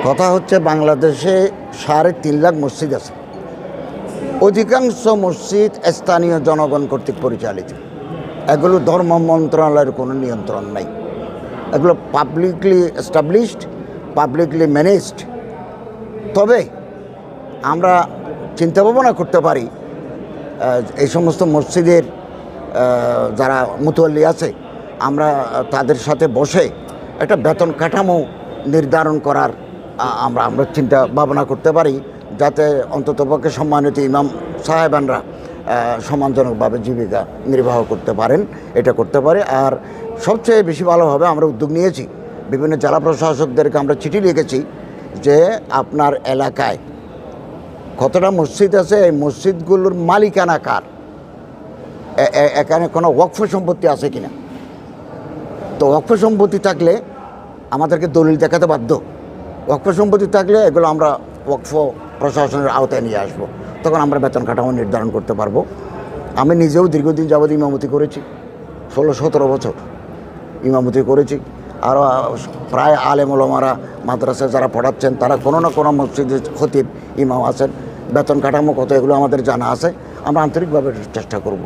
কথা হচ্ছে বাংলাদেশে 3.5 লাখ মসজিদ আছে। অধিকাংশ মসজিদ স্থানীয় জনগণ কর্তৃক পরিচালিত। এগুলো ধর্ম মন্ত্রণালয়ের কোনো নিয়ন্ত্রণ নাই। এগুলো পাবলিকলি এস্টাবলিশড, পাবলিকলি ম্যানেজড। তবে আমরা চিন্তা ভাবনা করতে পারি এই সমস্ত মসজিদের যারা মুতওয়াল্লি আছে, আমরা তাদের সাথে বসে একটা বেতন কাঠামো নির্ধারণ করার আমরা চিন্তা ভাবনা করতে পারি, যাতে অন্ততপক্ষে সম্মানিত ইমাম সাহেবানরা সম্মানজনকভাবে জীবিকা নির্বাহ করতে পারেন। এটা করতে পারে। আর সবচেয়ে বেশি ভালো হবে, আমরা উদ্যোগ নিয়েছি, বিভিন্ন জেলা প্রশাসকদেরকে আমরা চিঠি লিখেছি যে আপনার এলাকায় কতটা মসজিদ আছে, এই মসজিদগুলোর মালিকানা কার, এখানে কোনো ওয়াকফ সম্পত্তি আছে কিনা। তো ওয়াকফ সম্পত্তি থাকলে আমাদেরকে দলিল দেখাতে বাধ্য। ওয়াকফ সম্পত্তি থাকলে এগুলো আমরা ওয়াকফ প্রশাসনের আওতায় নিয়ে আসবো, তখন আমরা বেতন কাঠামো নির্ধারণ করতে পারবো। আমি নিজেও দীর্ঘদিন যাবৎ ইমামতি করেছি, 16-17 বছর ইমামতি করেছি। আরও প্রায় আলেম ওলামারা মাদ্রাসায় যারা পড়াচ্ছেন তারা কোনো না কোনো মসজিদের খতিব ইমাম আছেন। বেতন কাঠামো কত এগুলো আমাদের জানা আছে, আমরা আন্তরিকভাবে চেষ্টা করব।